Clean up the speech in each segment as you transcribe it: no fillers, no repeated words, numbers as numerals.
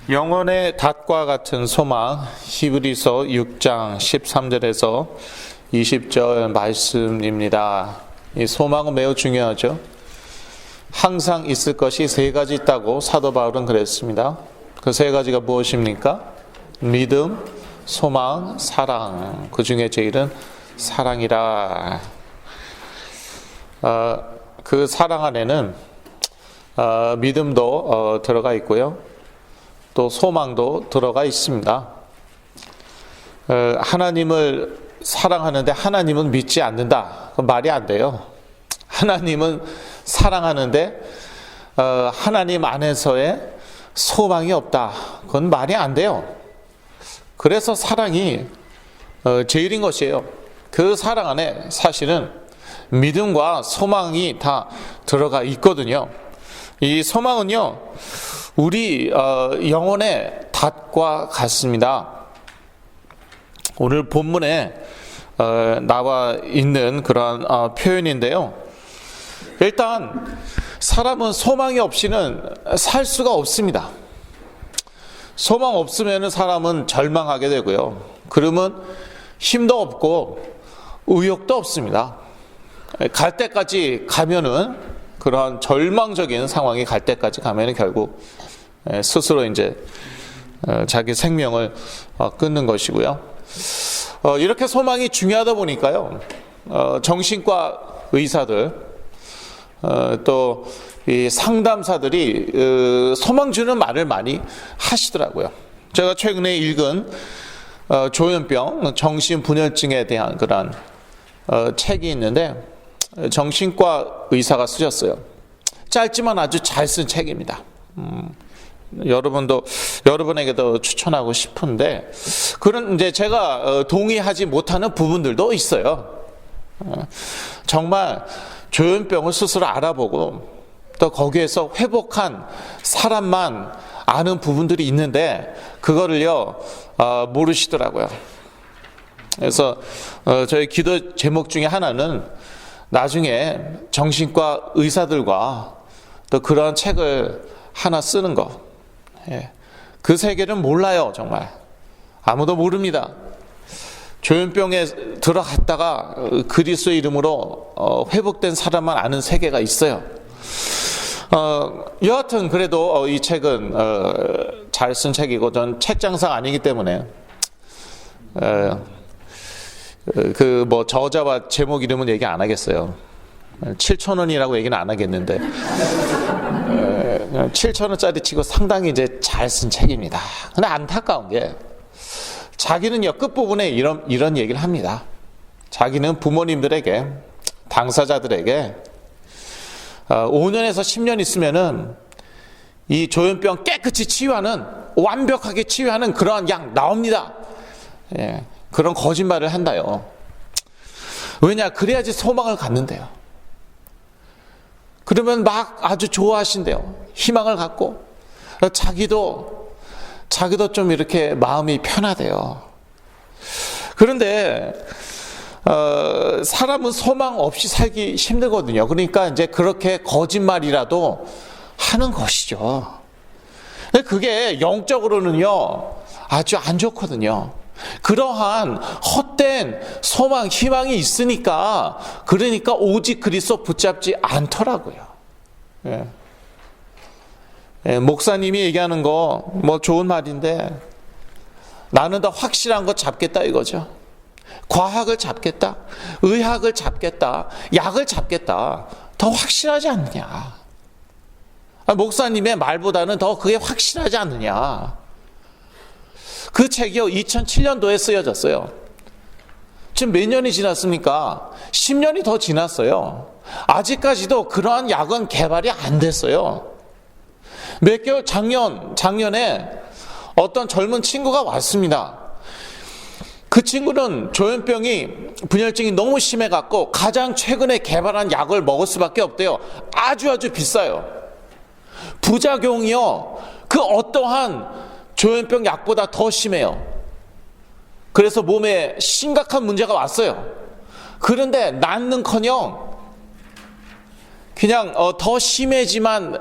영혼의 닷과 같은 소망, 히브리서 6장 13절에서 20절 말씀입니다. 이 소망은 매우 중요하죠. 항상 있을 것이 세 가지 있다고 사도 바울은 그랬습니다. 그 세 가지가 무엇입니까? 믿음, 소망, 사랑. 그 중에 제일은 사랑이라. 그 사랑 안에는 믿음도 들어가 있고요. 또 소망도 들어가 있습니다. 하나님을 사랑하는데 하나님은 믿지 않는다. 그 말이 안 돼요. 하나님은 사랑하는데 하나님 안에서의 소망이 없다. 그건 말이 안 돼요. 그래서 사랑이 제일인 것이에요. 그 사랑 안에 사실은 믿음과 소망이 다 들어가 있거든요. 이 소망은요, 우리 영혼의 닷과 같습니다. 오늘 본문에 나와 있는 그런 표현인데요. 일단 사람은 소망이 없이는 살 수가 없습니다. 소망 없으면 사람은 절망하게 되고요. 그러면 힘도 없고 의욕도 없습니다. 갈 때까지 가면은, 그런 절망적인 상황이 갈 때까지 가면은 결국 스스로 이제 자기 생명을 끊는 것이고요. 이렇게 소망이 중요하다 보니까요, 정신과 의사들 또 이 상담사들이 소망 주는 말을 많이 하시더라고요. 제가 최근에 읽은 조현병, 정신분열증에 대한 그런 책이 있는데, 정신과 의사가 쓰셨어요. 짧지만 아주 잘 쓴 책입니다. 여러분에게도 추천하고 싶은데, 그런 이제 제가 동의하지 못하는 부분들도 있어요. 정말 조현병을 스스로 알아보고 또 거기에서 회복한 사람만 아는 부분들이 있는데 그거를요 모르시더라고요. 그래서 저희 기도 제목 중에 하나는 나중에 정신과 의사들과 또 그런 책을 하나 쓰는 거. 그 세계는 몰라요. 정말 아무도 모릅니다. 조현병에 들어갔다가 그리스도의 이름으로 회복된 사람만 아는 세계가 있어요. 여하튼 그래도 이 책은 잘 쓴 책이고, 전 책장사가 아니기 때문에 그 뭐 저자와 제목 이름은 얘기 안 하겠어요. 7,000원이라고 얘기는 안 하겠는데 7,000원짜리 치고 상당히 이제 잘 쓴 책입니다. 근데 안타까운 게, 자기는요 끝부분에 이런 얘기를 합니다. 자기는 부모님들에게, 당사자들에게 5년에서 10년 있으면은 이 조현병 깨끗이 치유하는, 완벽하게 치유하는 그러한 약 나옵니다. 그런 거짓말을 한다요. 왜냐? 그래야지 소망을 갖는데요. 그러면 막 아주 좋아하신대요. 희망을 갖고 자기도 좀 이렇게 마음이 편하대요. 그런데 사람은 소망 없이 살기 힘들거든요. 그러니까 이제 그렇게 거짓말이라도 하는 것이죠. 그게 영적으로는요 아주 안 좋거든요. 그러한 헛된 소망, 희망이 있으니까, 그러니까 오직 그리스도 붙잡지 않더라고요. 목사님이 얘기하는 거 뭐 좋은 말인데, 나는 더 확실한 거 잡겠다 이거죠. 과학을 잡겠다, 의학을 잡겠다, 약을 잡겠다. 더 확실하지 않느냐. 목사님의 말보다는 더 그게 확실하지 않느냐. 그 책이요 2007년도에 쓰여졌어요. 지금 몇 년이 지났습니까? 10년이 더 지났어요. 아직까지도 그러한 약은 개발이 안 됐어요. 몇 개월, 작년에 어떤 젊은 친구가 왔습니다. 그 친구는 조현병이, 분열증이 너무 심해갖고 가장 최근에 개발한 약을 먹을 수밖에 없대요. 아주 비싸요. 부작용이요 그 어떠한 조현병 약보다 더 심해요. 그래서 몸에 심각한 문제가 왔어요. 그런데 낫는커녕 그냥 더 심해지지만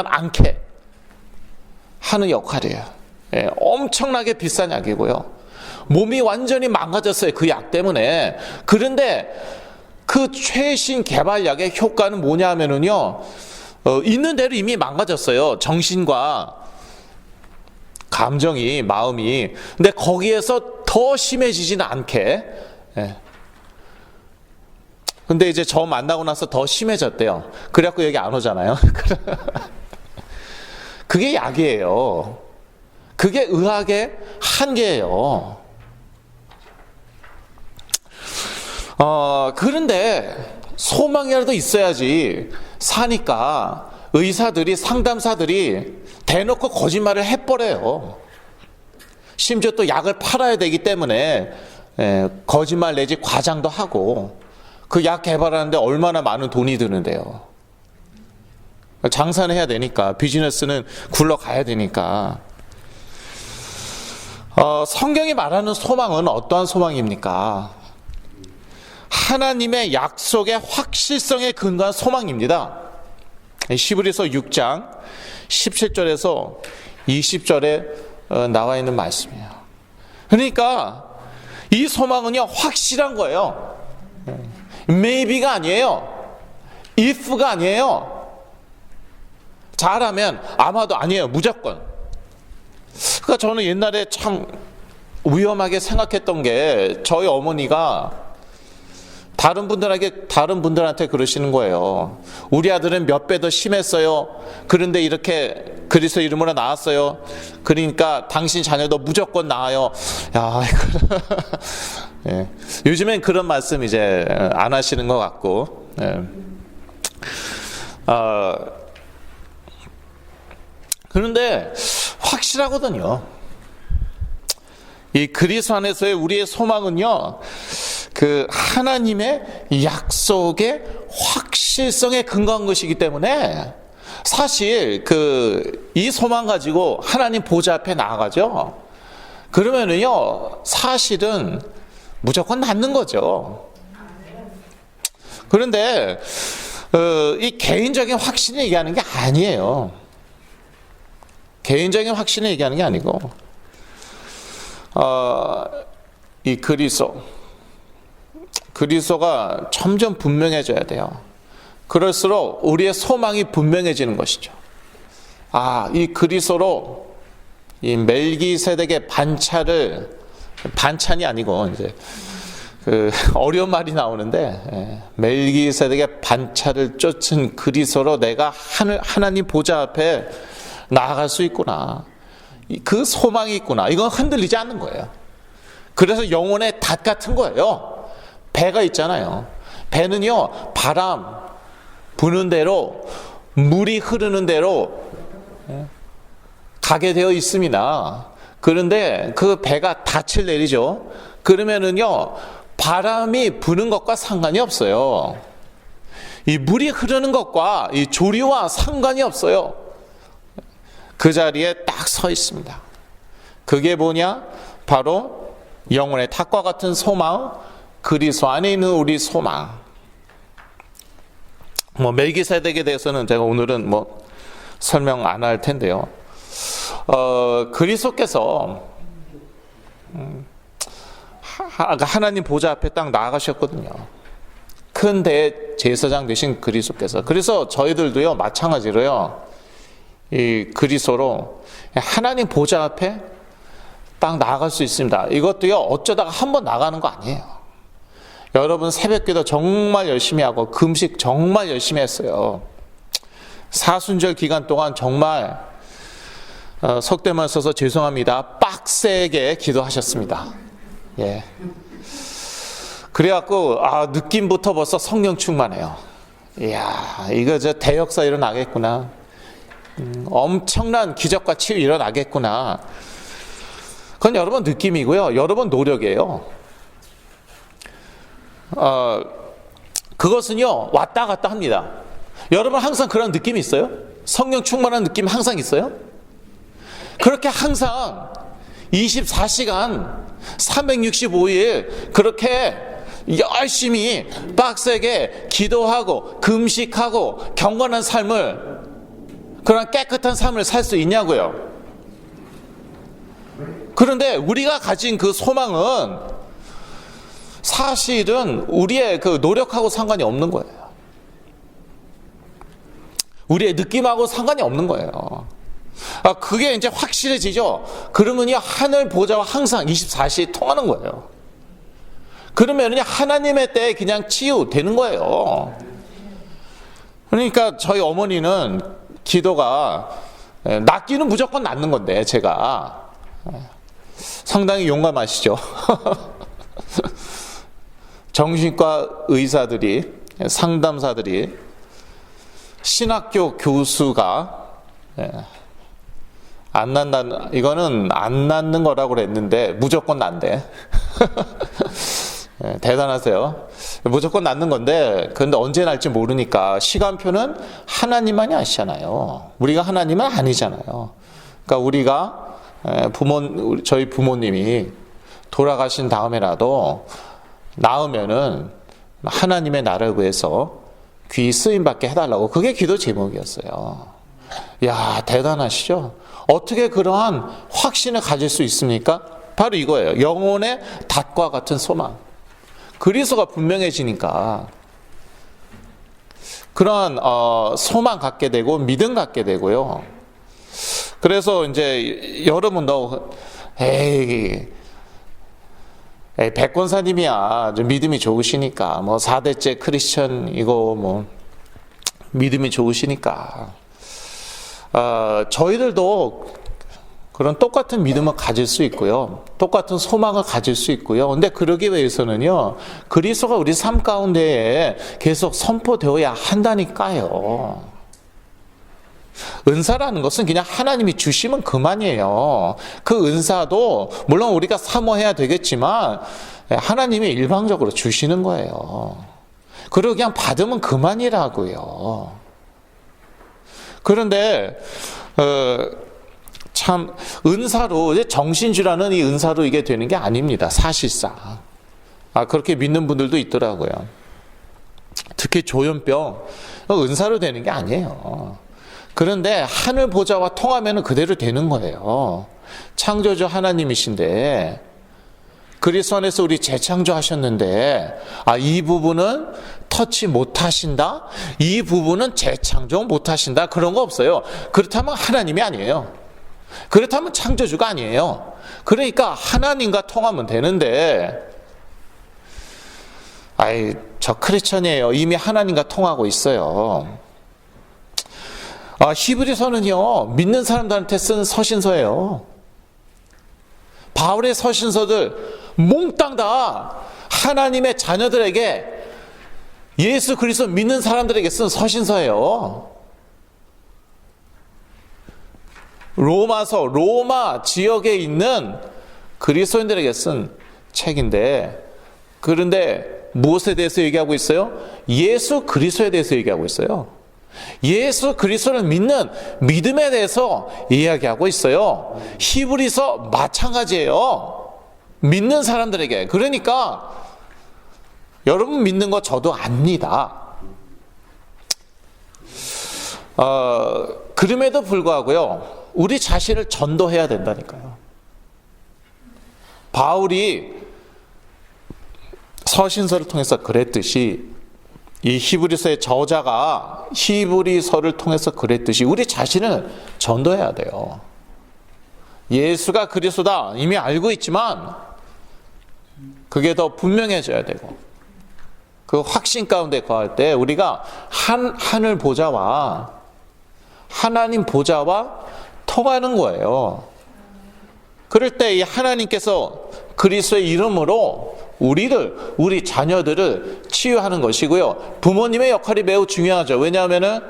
않게 하는 역할이에요. 예, 엄청나게 비싼 약이고요. 몸이 완전히 망가졌어요. 그 약 때문에. 그런데 그 최신 개발약의 효과는 뭐냐 하면은요, 있는 대로 이미 망가졌어요. 정신과 감정이, 마음이. 근데 거기에서 더 심해지지는 않게. 예. 근데 이제 저 만나고 나서 더 심해졌대요. 그래갖고 여기 안 오잖아요. 그게 약이에요. 그게 의학의 한계예요. 그런데 소망이라도 있어야지 사니까 의사들이, 상담사들이 대놓고 거짓말을 해버려요. 심지어 또 약을 팔아야 되기 때문에 거짓말 내지 과장도 하고, 그 약 개발하는데 얼마나 많은 돈이 드는데요. 장사는 해야 되니까, 비즈니스는 굴러가야 되니까. 성경이 말하는 소망은 어떠한 소망입니까? 하나님의 약속의 확실성에 근거한 소망입니다. 히브리서 6장 17절에서 20절에 나와 있는 말씀이에요. 그러니까 이 소망은요, 확실한 거예요. maybe가 아니에요. if가 아니에요. 잘하면 아마도 아니에요. 무조건. 그러니까 저는 옛날에 참 위험하게 생각했던 게, 저희 어머니가 다른 분들한테 그러시는 거예요. 우리 아들은 몇 배 더 심했어요. 그런데 이렇게 그리스도 이름으로 나왔어요. 그러니까 당신 자녀도 무조건 나아요. 야, 예. 요즘엔 그런 말씀 이제 안 하시는 것 같고. 예. 그런데 확실하거든요. 이 그리스도 안에서의 우리의 소망은요, 그 하나님의 약속의 확실성에 근거한 것이기 때문에, 사실 이 소망 가지고 하나님 보좌 앞에 나아가죠. 그러면은요, 사실은 무조건 낫는 거죠. 그런데 이 개인적인 확신을 얘기하는 게 아니에요. 개인적인 확신을 얘기하는 게 아니고, 이 그리스도가 점점 분명해져야 돼요. 그럴수록 우리의 소망이 분명해지는 것이죠. 이 그리스도로 이 멜기세덱의 반찬이 아니고, 이제 어려운 말이 나오는데, 멜기세덱의 반차를 쫓은 그리스도로 내가 하나님 보좌 앞에 나아갈 수 있구나. 그 소망이 있구나. 이건 흔들리지 않는 거예요. 그래서 영혼의 닷 같은 거예요. 배가 있잖아요. 배는요, 바람 부는 대로, 물이 흐르는 대로 가게 되어 있습니다. 그런데 그 배가 닻을 내리죠. 그러면은요, 바람이 부는 것과 상관이 없어요. 이 물이 흐르는 것과 이 조리와 상관이 없어요. 그 자리에 딱 서 있습니다. 그게 뭐냐? 바로 영혼의 닭과 같은 소망, 그리스도 안에 있는 우리 소망. 멜기세덱에 대해서는 제가 오늘은 설명 안 할 텐데요. 그리스도께서 하나님 보좌 앞에 딱 나아가셨거든요. 큰 대제사장 되신 그리스도께서. 그래서 저희들도요, 마찬가지로요, 이 그리스도로 하나님 보좌 앞에 딱 나아갈 수 있습니다. 이것도요, 어쩌다가 한번 나가는 거 아니에요. 여러분 새벽기도 정말 열심히 하고 금식 정말 열심히 했어요. 사순절 기간 동안 정말 속되만 써서 죄송합니다, 빡세게 기도하셨습니다. 예. 그래갖고 느낌부터 벌써 성령 충만해요. 이야, 이거 대역사 일어나겠구나. 엄청난 기적과 치유 일어나겠구나. 그건 여러분 느낌이고요, 여러분 노력이에요. 그것은요, 왔다 갔다 합니다. 여러분 항상 그런 느낌이 있어요? 성령 충만한 느낌 항상 있어요? 그렇게 항상 24시간 365일 그렇게 열심히 빡세게 기도하고 금식하고 경건한 삶을, 그런 깨끗한 삶을 살 수 있냐고요. 그런데 우리가 가진 그 소망은 사실은 우리의 그 노력하고 상관이 없는 거예요. 우리의 느낌하고 상관이 없는 거예요. 그게 이제 확실해지죠. 그러면요, 하늘 보좌와 항상 24시 통하는 거예요. 그러면요, 하나님의 때에 그냥 치유되는 거예요. 그러니까 저희 어머니는 기도가 낫기는 무조건 낫는 건데, 제가 상당히 용감하시죠. 정신과 의사들이, 상담사들이, 신학교 교수가 안 난다는, 이거는 안 낫는 거라고 그랬는데 무조건 난대. 대단하세요. 무조건 낫는 건데, 그런데 언제 날지 모르니까 시간표는 하나님만이 아시잖아요. 우리가 하나님은 아니잖아요. 그러니까 우리가 저희 부모님이 돌아가신 다음에라도 나으면은 하나님의 나라를 위해서 귀 쓰임 받게 해달라고, 그게 기도 제목이었어요. 야, 대단하시죠? 어떻게 그러한 확신을 가질 수 있습니까? 바로 이거예요. 영혼의 닷과 같은 소망. 그리스도가 분명해지니까 그러한 소망 갖게 되고 믿음 갖게 되고요. 그래서 이제 여러분도 백권사님이야, 좀 믿음이 좋으시니까, 뭐 4대째 크리스천이고 뭐 믿음이 좋으시니까, 저희들도 그런 똑같은 믿음을 가질 수 있고요, 똑같은 소망을 가질 수 있고요. 근데 그러기 위해서는요, 그리스도가 우리 삶 가운데에 계속 선포되어야 한다니까요. 은사라는 것은 그냥 하나님이 주시면 그만이에요. 그 은사도 물론 우리가 사모해야 되겠지만 하나님이 일방적으로 주시는 거예요. 그리고 그냥 받으면 그만이라고요. 그런데 참 은사로, 정신주라는 이 은사로 이게 되는 게 아닙니다. 사실상 그렇게 믿는 분들도 있더라고요. 특히 조현병 은사로 되는 게 아니에요. 그런데 하늘 보좌와 통하면 그대로 되는 거예요. 창조주 하나님이신데, 그리스도 안에서 우리 재창조하셨는데, 이 부분은 터치 못하신다? 이 부분은 재창조 못하신다? 그런 거 없어요. 그렇다면 하나님이 아니에요. 그렇다면 창조주가 아니에요. 그러니까 하나님과 통하면 되는데, 저 크리스천이에요. 이미 하나님과 통하고 있어요. 히브리서는요, 믿는 사람들한테 쓴 서신서예요. 바울의 서신서들 몽땅 다 하나님의 자녀들에게, 예수 그리스도 믿는 사람들에게 쓴 서신서예요. 로마서, 로마 지역에 있는 그리스도인들에게 쓴 책인데, 그런데 무엇에 대해서 얘기하고 있어요? 예수 그리스도에 대해서 얘기하고 있어요. 예수 그리스도를 믿는 믿음에 대해서 이야기하고 있어요. 히브리서 마찬가지예요. 믿는 사람들에게. 그러니까 여러분 믿는 거 저도 압니다. 그럼에도 불구하고요, 우리 자신을 전도해야 된다니까요. 바울이 서신서를 통해서 그랬듯이, 이 히브리서의 저자가 히브리서를 통해서 그랬듯이 우리 자신을 전도해야 돼요. 예수가 그리스도다 이미 알고 있지만 그게 더 분명해져야 되고, 그 확신 가운데 거할 때 우리가 하늘 보좌와 하나님 보좌와 통하는 거예요. 그럴 때 이 하나님께서 그리스도의 이름으로 우리 자녀들을 치유하는 것이고요. 부모님의 역할이 매우 중요하죠. 왜냐하면은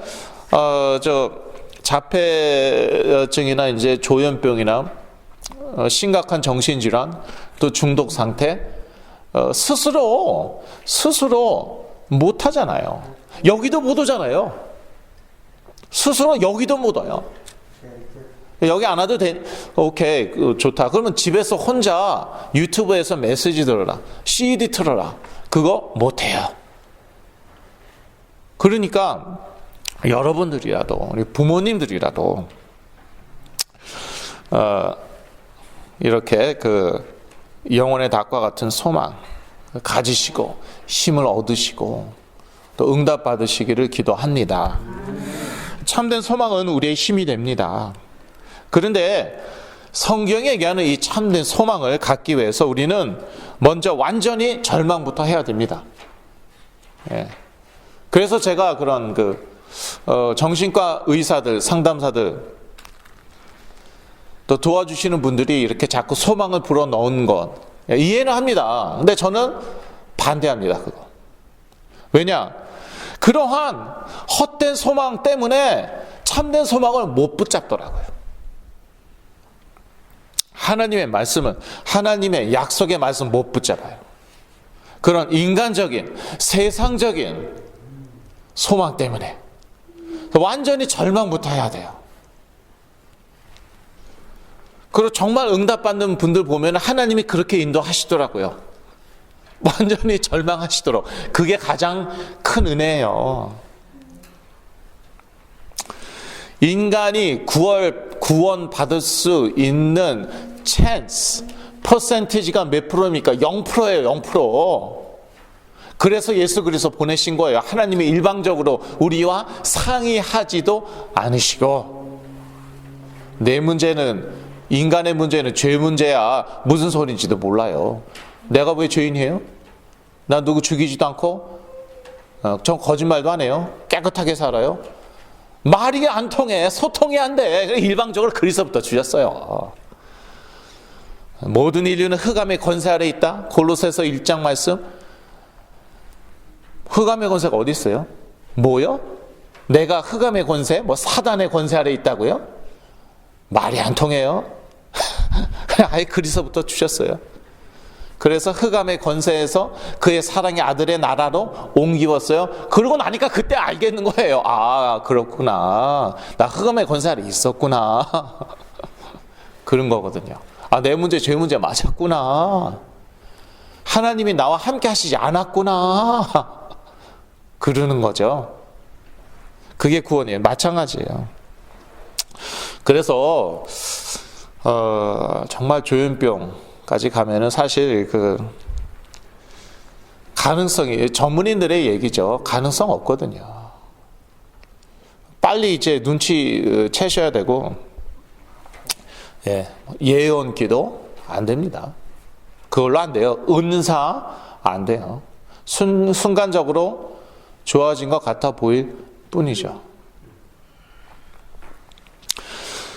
자폐증이나 이제 조현병이나 심각한 정신질환, 또 중독 상태, 스스로 못 하잖아요. 여기도 못 오잖아요. 스스로 여기도 못 와요. 여기 안 와도 돼. 오케이, 좋다. 그러면 집에서 혼자 유튜브에서 메시지 들어라, CD 틀어라. 그거 못해요. 그러니까 여러분들이라도, 우리 부모님들이라도 이렇게 그 영혼의 닭과 같은 소망 가지시고 힘을 얻으시고 또 응답 받으시기를 기도합니다. 참된 소망은 우리의 힘이 됩니다. 그런데 성경이 얘기하는 이 참된 소망을 갖기 위해서 우리는 먼저 완전히 절망부터 해야 됩니다. 예. 그래서 제가 그런 정신과 의사들, 상담사들 또 도와주시는 분들이 이렇게 자꾸 소망을 불어넣은 것 이해는 합니다. 근데 저는 반대합니다. 그거. 왜냐? 그러한 헛된 소망 때문에 참된 소망을 못 붙잡더라고요. 하나님의 말씀은, 하나님의 약속의 말씀 못 붙잡아요. 그런 인간적인, 세상적인 소망 때문에 완전히 절망부터 해야 돼요. 그리고 정말 응답받는 분들 보면 하나님이 그렇게 인도하시더라고요. 완전히 절망하시도록. 그게 가장 큰 은혜예요. 인간이 구원 받을 수 있는 chance, 퍼센티지가 몇 프로입니까? 0%예요, 0%. 그래서 예수 그리스도 보내신 거예요. 하나님이 일방적으로 우리와 상의하지도 않으시고, 내 문제는, 인간의 문제는 죄 문제야. 무슨 소리인지도 몰라요. 내가 왜 죄인이에요? 나 누구 죽이지도 않고, 전 거짓말도 안 해요. 깨끗하게 살아요. 말이 안 통해. 소통이 안 돼. 일방적으로 그리스도부터 주셨어요. 모든 인류는 흑암의 권세 아래 있다. 골로새서 1장 말씀. 흑암의 권세가 어디 있어요? 뭐요? 내가 흑암의 권세? 뭐 사단의 권세 아래 있다고요? 말이 안 통해요. 아예 그리스도부터 주셨어요. 그래서 흑암의 권세에서 그의 사랑의 아들의 나라로 옮기웠어요. 그러고 나니까 그때 알겠는 거예요. 아, 그렇구나. 나 흑암의 권세 아래 있었구나. 그런 거거든요. 아, 내 문제, 죄 문제 맞았구나. 하나님이 나와 함께 하시지 않았구나. 그러는 거죠. 그게 구원이에요. 마찬가지예요. 그래서 정말 조현병까지 가면은 사실 가능성이 전문인들의 얘기죠. 가능성 없거든요. 빨리 이제 눈치 채셔야 되고, 예언 기도 안 됩니다. 그걸로 안 돼요. 은사 안 돼요. 순간적으로 좋아진 것 같아 보일 뿐이죠.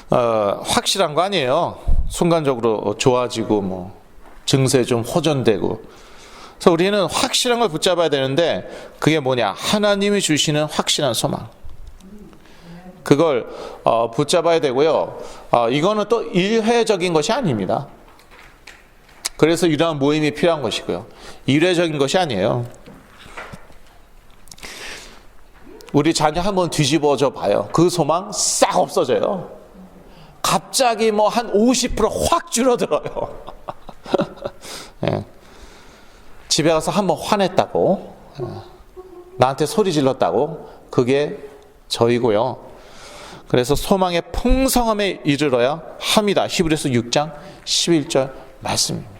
확실한 거 아니에요. 순간적으로 좋아지고 뭐 증세 좀 호전되고. 그래서 우리는 확실한 걸 붙잡아야 되는데 그게 뭐냐? 하나님이 주시는 확실한 소망. 그걸 붙잡아야 되고요. 이거는 또 일회적인 것이 아닙니다. 그래서 이러한 모임이 필요한 것이고요. 일회적인 것이 아니에요. 우리 자녀 한번 뒤집어져 봐요. 그 소망 싹 없어져요. 갑자기 뭐 한 50% 확 줄어들어요. 예. 집에 가서 한번 화냈다고, 나한테 소리 질렀다고, 그게 저이고요. 그래서 소망의 풍성함에 이르러야 합니다. 히브리서 6장 11절 말씀입니다.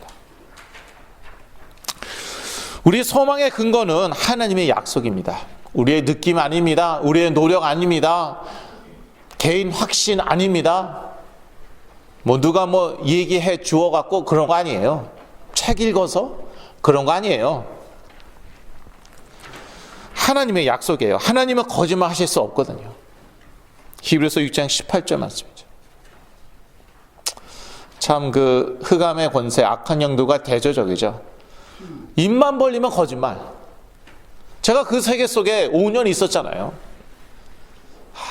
우리 소망의 근거는 하나님의 약속입니다. 우리의 느낌 아닙니다. 우리의 노력 아닙니다. 개인 확신 아닙니다. 뭐 누가 뭐 얘기해 주어 갖고 그런 거 아니에요. 책 읽어서 그런 거 아니에요. 하나님의 약속이에요. 하나님은 거짓말 하실 수 없거든요. 히브리서 6장 18절 말씀이죠. 참 그 흑암의 권세, 악한 영들과 대조적이죠. 입만 벌리면 거짓말. 제가 그 세계 속에 5년 있었잖아요.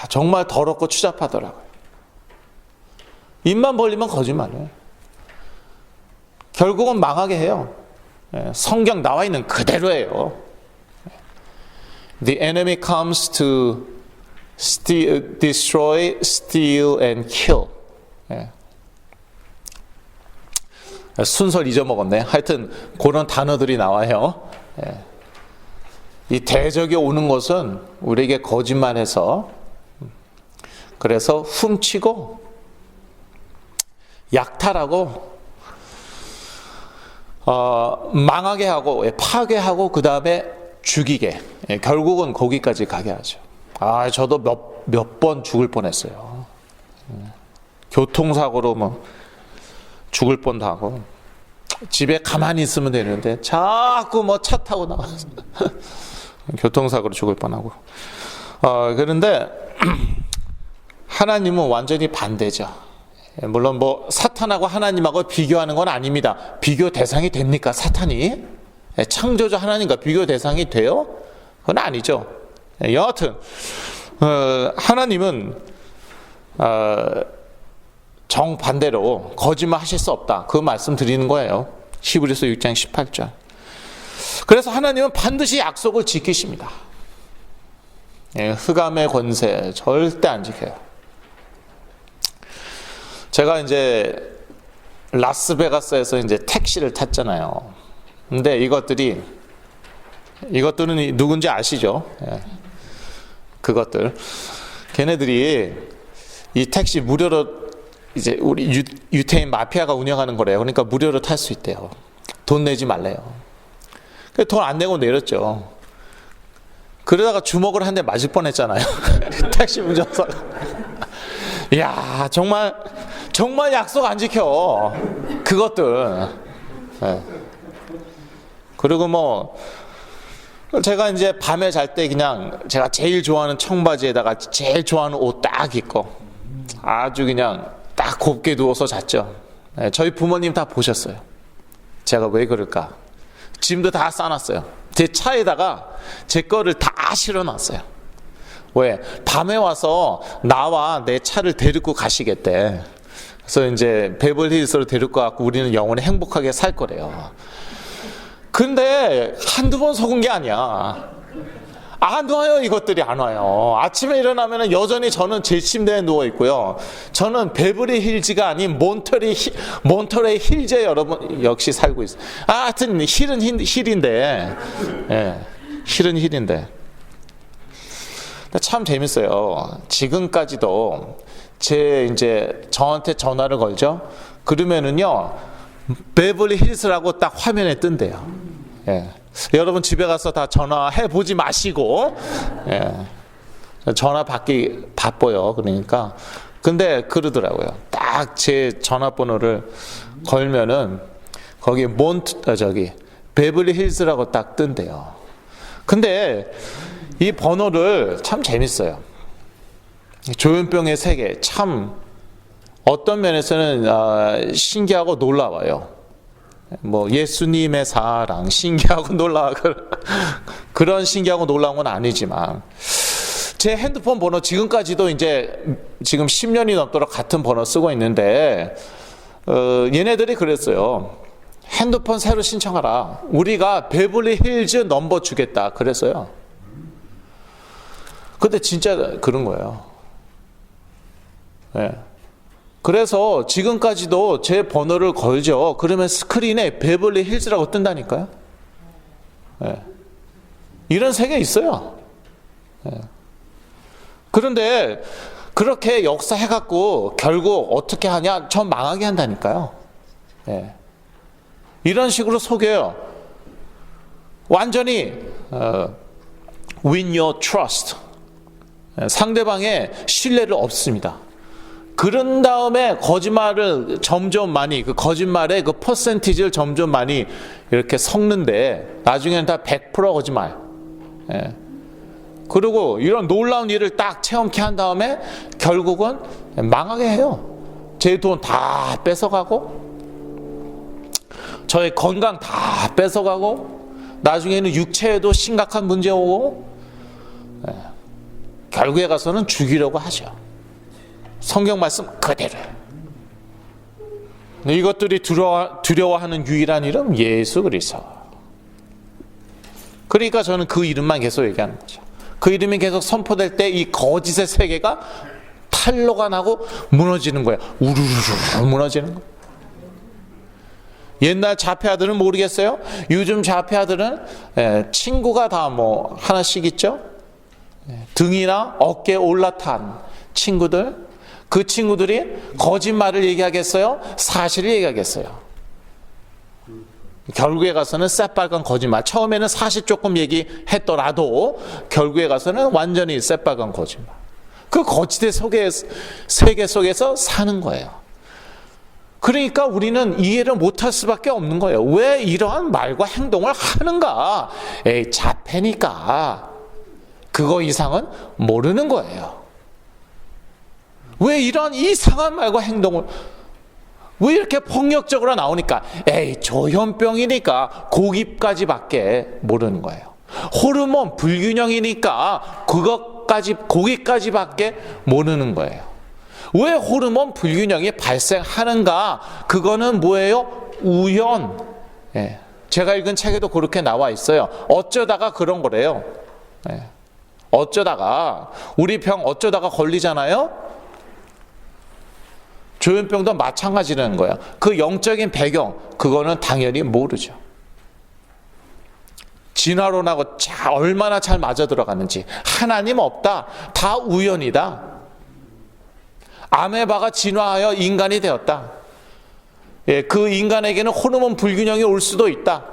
정말 더럽고 추잡하더라고요. 입만 벌리면 거짓말이에요. 결국은 망하게 해요. 성경 나와 있는 그대로예요. The enemy comes to steal, destroy, steal and kill. 순서를 잊어먹었네. 하여튼 그런 단어들이 나와요. 이 대적이 오는 것은 우리에게 거짓말해서, 그래서 훔치고 약탈하고 망하게 하고 파괴하고 그 다음에 죽이게, 결국은 거기까지 가게 하죠. 저도 몇 번 죽을 뻔했어요. 교통사고로 뭐 죽을 뻔도 하고, 집에 가만히 있으면 되는데 자꾸 뭐 차 타고 나가서 교통사고로 죽을 뻔하고. 그런데 하나님은 완전히 반대죠. 물론 뭐 사탄하고 하나님하고 비교하는 건 아닙니다. 비교 대상이 됩니까, 사탄이? 창조주 하나님과 비교 대상이 돼요? 그건 아니죠. 여하튼 하나님은 정반대로 거짓말 하실 수 없다, 그 말씀 드리는 거예요. 히브리서 6장 18절. 그래서 하나님은 반드시 약속을 지키십니다. 흑암의 권세 절대 안 지켜요. 제가 이제 라스베가스에서 이제 택시를 탔잖아요. 근데 이것들은 누군지 아시죠? 그것들. 걔네들이 이 택시 무료로, 이제 우리 유태인 마피아가 운영하는 거래요. 그러니까 무료로 탈 수 있대요. 돈 내지 말래요. 돈 안 내고 내렸죠. 그러다가 주먹을 한 대 맞을 뻔했잖아요. 택시 운전사가. 이야, 정말 약속 안 지켜, 그것들. 그리고 뭐 제가 이제 밤에 잘 때 그냥 제가 제일 좋아하는 청바지에다가 제일 좋아하는 옷 딱 입고 아주 그냥 딱 곱게 누워서 잤죠. 저희 부모님 다 보셨어요. 제가 왜 그럴까? 짐도 다 싸놨어요. 제 차에다가 제 거를 다 실어놨어요. 왜? 밤에 와서 나와 내 차를 데리고 가시겠대. 그래서 이제 베벌리힐스로 데리고 가고 우리는 영원히 행복하게 살 거래요. 근데 한두 번 속은 게 아니야. 안 와요. 이것들이 안 와요. 아침에 일어나면 여전히 저는 제 침대에 누워 있고요. 저는 베버리 힐즈가 아닌 몬터레이 힐즈에 여러분 역시 살고 있어요. 하여튼 힐은 힐인데, 힐은 힐인데. 참 재밌어요. 지금까지도 저한테 전화를 걸죠. 그러면은요, 베벌리 힐스라고 딱 화면에 뜬대요. 여러분 집에 가서 다 전화해 보지 마시고, 전화 받기 바빠요. 그러니까. 근데 그러더라고요. 딱 제 전화번호를 걸면은 거기 베벌리 힐스라고 딱 뜬대요. 근데 이 번호를 참 재밌어요. 조현병의 세계, 참 어떤 면에서는 신기하고 놀라워요. 뭐 예수님의 사랑, 신기하고 놀라워, 그런 신기하고 놀라운 건 아니지만, 제 핸드폰 번호 지금까지도 지금 10년이 넘도록 같은 번호 쓰고 있는데, 얘네들이 그랬어요. 핸드폰 새로 신청하라. 우리가 베벌리 힐즈 넘버 주겠다. 그랬어요. 근데 진짜 그런 거예요. 그래서 지금까지도 제 번호를 걸죠. 그러면 스크린에 베벌리 힐즈라고 뜬다니까요. 이런 세계 있어요. 그런데 그렇게 역사해갖고 결국 어떻게 하냐? 전 망하게 한다니까요. 이런 식으로 속여요. 완전히 win your trust. 상대방의 신뢰를 얻습니다. 그런 다음에 거짓말을 점점 많이, 그 거짓말의 그 퍼센티지를 점점 많이 이렇게 섞는데, 나중에는 다 100% 거짓말. 그리고 이런 놀라운 일을 딱 체험케 한 다음에 결국은 망하게 해요. 제 돈 다 뺏어가고, 저의 건강 다 뺏어가고, 나중에는 육체에도 심각한 문제 오고, 결국에 가서는 죽이려고 하죠. 성경 말씀 그대로. 이것들이 두려워하는 유일한 이름 예수 그리스도. 그러니까 저는 그 이름만 계속 얘기하는 거죠. 그 이름이 계속 선포될 때 이 거짓의 세계가 탄로가 나고 무너지는 거예요. 우르르르 무너지는 거예요. 옛날 자폐아들은 모르겠어요. 요즘 자폐아들은 친구가 다 뭐 하나씩 있죠. 등이나 어깨에 올라탄 친구들, 그 친구들이 거짓말을 얘기하겠어요? 사실을 얘기하겠어요? 결국에 가서는 새빨간 거짓말. 처음에는 사실 조금 얘기했더라도 결국에 가서는 완전히 새빨간 거짓말. 그 거짓의 세계 속에서 사는 거예요. 그러니까 우리는 이해를 못할 수밖에 없는 거예요. 왜 이러한 말과 행동을 하는가? 에이, 자폐니까. 그거 이상은 모르는 거예요. 왜 이런 이상한 말과 행동을, 왜 이렇게 폭력적으로 나오니까? 에이, 조현병이니까 고기까지밖에 모르는 거예요. 호르몬 불균형이니까 고기까지밖에 모르는 거예요. 왜 호르몬 불균형이 발생하는가? 그거는 뭐예요? 우연. 예. 제가 읽은 책에도 그렇게 나와 있어요. 어쩌다가 그런 거래요. 예. 어쩌다가, 우리 병 어쩌다가 걸리잖아요? 조현병도 마찬가지라는 거예요. 그 영적인 배경, 그거는 당연히 모르죠. 진화론하고 얼마나 잘 맞아 들어가는지. 하나님 없다. 다 우연이다. 아메바가 진화하여 인간이 되었다. 예, 그 인간에게는 호르몬 불균형이 올 수도 있다.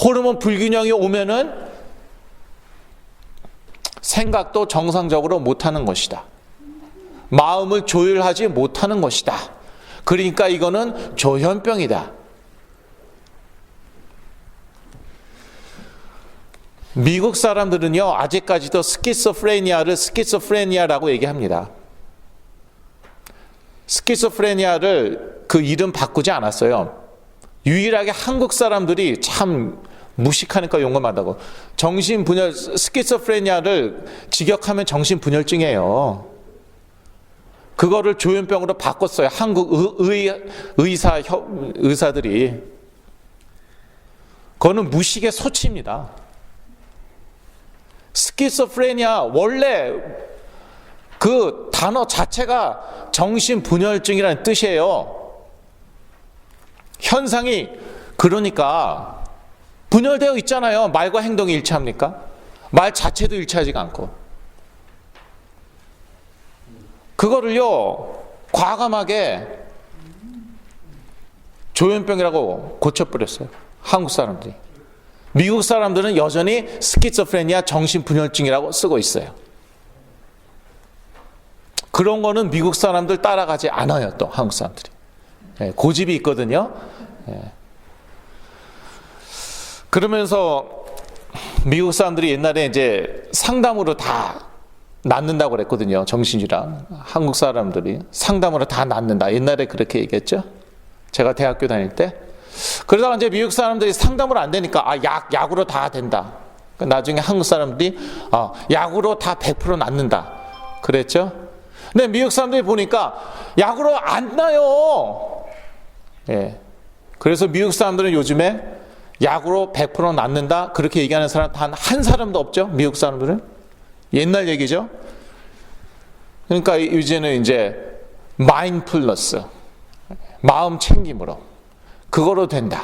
호르몬 불균형이 오면은 생각도 정상적으로 못하는 것이다. 마음을 조율하지 못하는 것이다. 그러니까 이거는 조현병이다. 미국 사람들은요, 아직까지도 스키소프레니아를 스키소프레니아라고 얘기합니다. 스키소프레니아를 그 이름 바꾸지 않았어요. 유일하게 한국 사람들이 참 무식하니까 용감하다고. 정신분열, 스키소프레니아를 직역하면 정신분열증이에요. 그거를 조현병으로 바꿨어요. 한국 의사들이. 그거는 무식의 소치입니다. 스키소프레니아, 원래 그 단어 자체가 정신분열증이라는 뜻이에요. 현상이 그러니까 분열되어 있잖아요. 말과 행동이 일치합니까? 말 자체도 일치하지가 않고. 그거를요, 과감하게 조현병이라고 고쳐버렸어요. 한국 사람들이. 미국 사람들은 여전히 스키소프레니아 정신분열증이라고 쓰고 있어요. 그런 거는 미국 사람들 따라가지 않아요. 또 한국 사람들이. 예, 고집이 있거든요. 예. 그러면서 미국 사람들이 옛날에 이제 상담으로 다 낫는다고 그랬거든요. 정신질환. 한국 사람들이 상담으로 다 낫는다. 옛날에 그렇게 얘기했죠. 제가 대학교 다닐 때. 그러다가 이제 미국 사람들이 상담으로 안 되니까 약으로 다 된다. 나중에 한국 사람들이 약으로 다 100% 낫는다. 그랬죠. 근데 미국 사람들이 보니까 약으로 안 나요. 예. 그래서 미국 사람들은 요즘에 약으로 100% 낫는다. 그렇게 얘기하는 사람 단 한 사람도 없죠. 미국 사람들은. 옛날 얘기죠. 그러니까 이제는 이제 마인드풀너스, 마음 챙김으로 그거로 된다.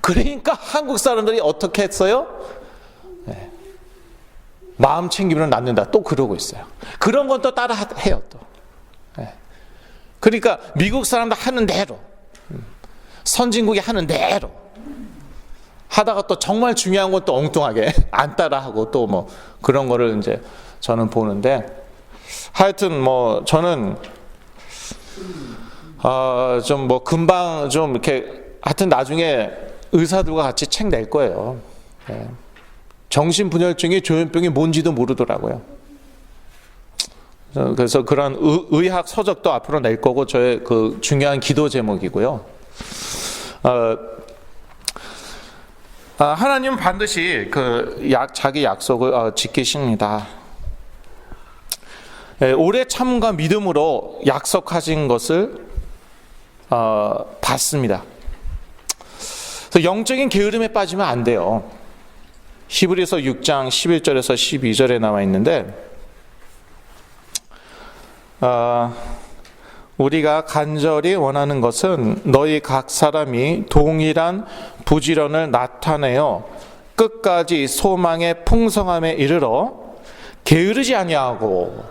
그러니까 한국 사람들이 어떻게 했어요? 네. 마음 챙김으로 낫는다. 또 그러고 있어요. 그런 건 또 따라 해요. 또. 네. 그러니까 미국 사람들 하는 대로, 선진국이 하는 대로 하다가 또 정말 중요한 건 또 엉뚱하게 안 따라하고 또 뭐 그런 거를 이제 저는 보는데, 하여튼 뭐 저는 좀 뭐 금방 좀 이렇게 하여튼 나중에 의사들과 같이 책 낼 거예요. 네. 정신분열증이 조현병이 뭔지도 모르더라고요. 그래서 그런 의학 서적도 앞으로 낼 거고 저의 그 중요한 기도 제목이고요. 하나님은 반드시 자기 약속을 지키십니다. 오래 참과 믿음으로 약속하신 것을 받습니다. 그래서 영적인 게으름에 빠지면 안 돼요. 히브리서 6장 11절에서 12절에 나와 있는데, 우리가 간절히 원하는 것은 너희 각 사람이 동일한 부지런을 나타내어 끝까지 소망의 풍성함에 이르러 게으르지 아니하고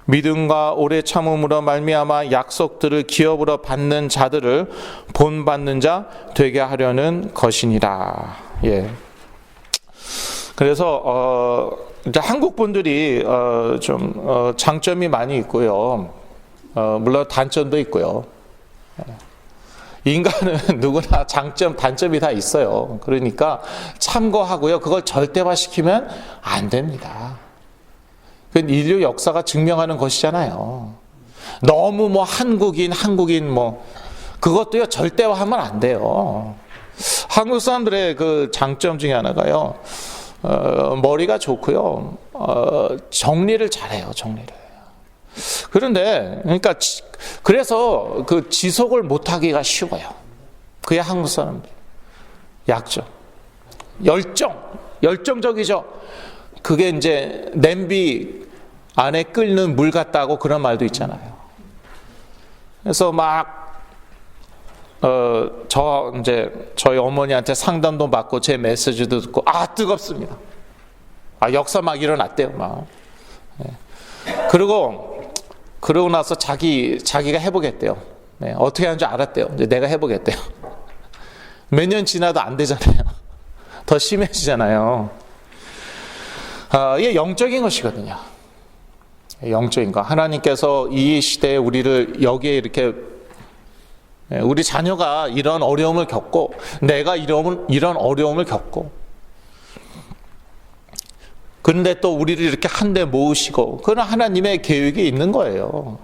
믿음과 오래 참음으로 말미암아 약속들을 기업으로 받는 자들을 본받는 자 되게 하려는 것이니라. 예. 그래서 이제 한국 분들이 좀 장점이 많이 있고요. 물론 단점도 있고요. 인간은 누구나 장점, 단점이 다 있어요. 그러니까 참고하고요. 그걸 절대화시키면 안 됩니다. 그건 인류 역사가 증명하는 것이잖아요. 너무 뭐 한국인 뭐 그것도요 절대화하면 안 돼요. 한국 사람들의 그 장점 중에 하나가요. 머리가 좋고요. 정리를 잘해요. 정리를. 그런데 그러니까 그래서 그 지속을 못하기가 쉬워요. 그게 한국 사람들 약점. 열정적이죠. 그게 이제 냄비 안에 끓는 물 같다고 그런 말도 있잖아요. 그래서 막 저희 어머니한테 상담도 받고 제 메시지도 듣고 뜨겁습니다. 역사 막 일어났대요. 막. 그러고 나서 자기가 해보겠대요. 네, 어떻게 하는 줄 알았대요. 이제 내가 해보겠대요. 몇 년 지나도 안 되잖아요. 더 심해지잖아요. 이게 영적인 것이거든요. 영적인 것. 하나님께서 이 시대에 우리를 여기에 이렇게 우리 자녀가 이런 어려움을 겪고 내가 이런 어려움을 겪고 그런데 또 우리를 이렇게 한데 모으시고 그런 하나님의 계획이 있는 거예요.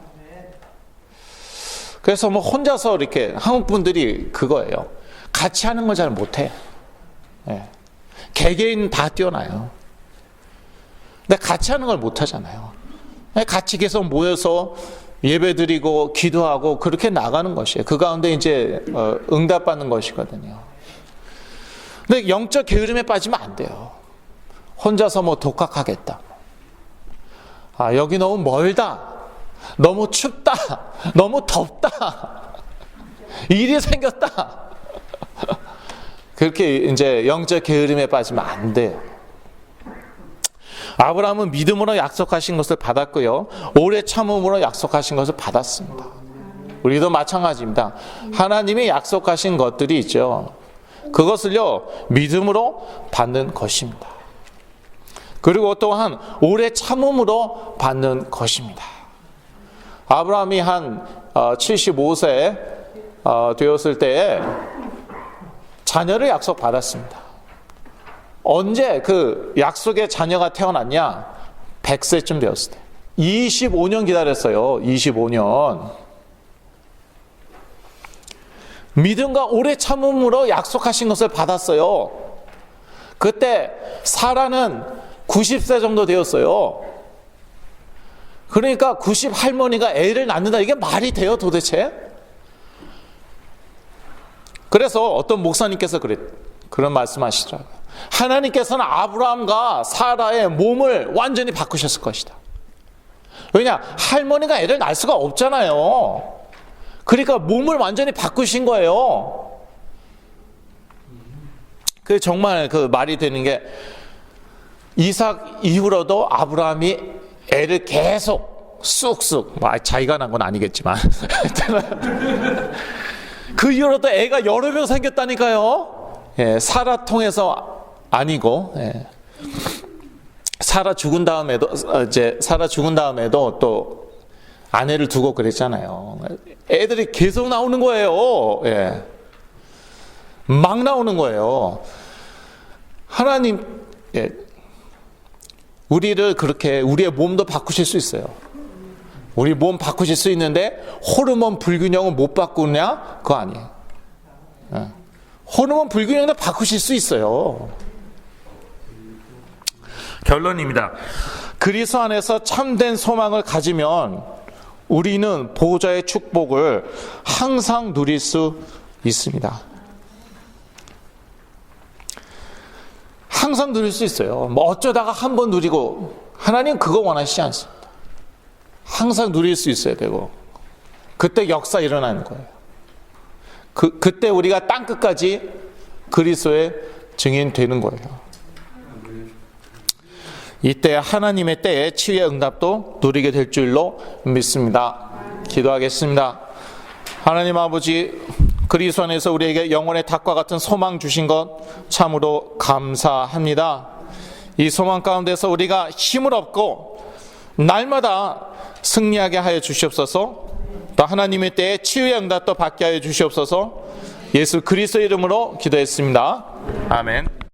그래서 뭐 혼자서 이렇게 한국 분들이 그거예요. 같이 하는 걸 잘 못해. 개개인 다 뛰어나요. 근데 같이 하는 걸 못하잖아요. 같이 계속 모여서 예배드리고 기도하고 그렇게 나가는 것이에요. 그 가운데 이제 응답받는 것이거든요. 근데 영적 게으름에 빠지면 안 돼요. 혼자서 뭐 독학하겠다. 여기 너무 멀다. 너무 춥다. 너무 덥다. 일이 생겼다. 그렇게 이제 영적 게으름에 빠지면 안 돼요. 아브라함은 믿음으로 약속하신 것을 받았고요. 오래 참음으로 약속하신 것을 받았습니다. 우리도 마찬가지입니다. 하나님이 약속하신 것들이 있죠. 그것을요, 믿음으로 받는 것입니다. 그리고 또한 오래 참음으로 받는 것입니다. 아브라함이 한 75세 되었을 때에 자녀를 약속받았습니다. 언제 그 약속의 자녀가 태어났냐? 100세쯤 되었을 때. 25년 기다렸어요. 25년. 믿음과 오래 참음으로 약속하신 것을 받았어요. 그때 사라는 90세 정도 되었어요. 그러니까 90 할머니가 애를 낳는다. 이게 말이 돼요, 도대체? 그래서 어떤 목사님께서 그런 말씀하시더라고요. 하나님께서는 아브라함과 사라의 몸을 완전히 바꾸셨을 것이다. 왜냐? 할머니가 애를 낳을 수가 없잖아요. 그러니까 몸을 완전히 바꾸신 거예요. 그 정말 그 말이 되는 게 이삭 이후로도 아브라함이 애를 계속 쑥쑥, 자기가 낳은 건 아니겠지만 그 이후로도 애가 여러 명 생겼다니까요. 사라 통해서 아니고, 사라 죽은 다음에도 또 아내를 두고 그랬잖아요. 애들이 계속 나오는 거예요. 막 나오는 거예요. 하나님, 우리를 그렇게 우리의 몸도 바꾸실 수 있어요. 우리 몸 바꾸실 수 있는데 호르몬 불균형은 못 바꾸냐? 그거 아니에요. 호르몬 불균형도 바꾸실 수 있어요. 결론입니다. 그리스도 안에서 참된 소망을 가지면 우리는 보호자의 축복을 항상 누릴 수 있습니다. 항상 누릴 수 있어요. 뭐 어쩌다가 한 번 누리고, 하나님 그거 원하시지 않습니다. 항상 누릴 수 있어야 되고, 그때 역사 일어나는 거예요. 그때 우리가 땅끝까지 그리스도의 증인 되는 거예요. 이때 하나님의 때에 치유의 응답도 누리게 될 줄로 믿습니다. 기도하겠습니다. 하나님 아버지, 그리스도 안에서 우리에게 영혼의 닭과 같은 소망 주신 것 참으로 감사합니다. 이 소망 가운데서 우리가 힘을 얻고 날마다 승리하게 하여 주시옵소서. 또 하나님의 때에 치유의 응답도 받게 하여 주시옵소서. 예수 그리스도 이름으로 기도했습니다. 아멘.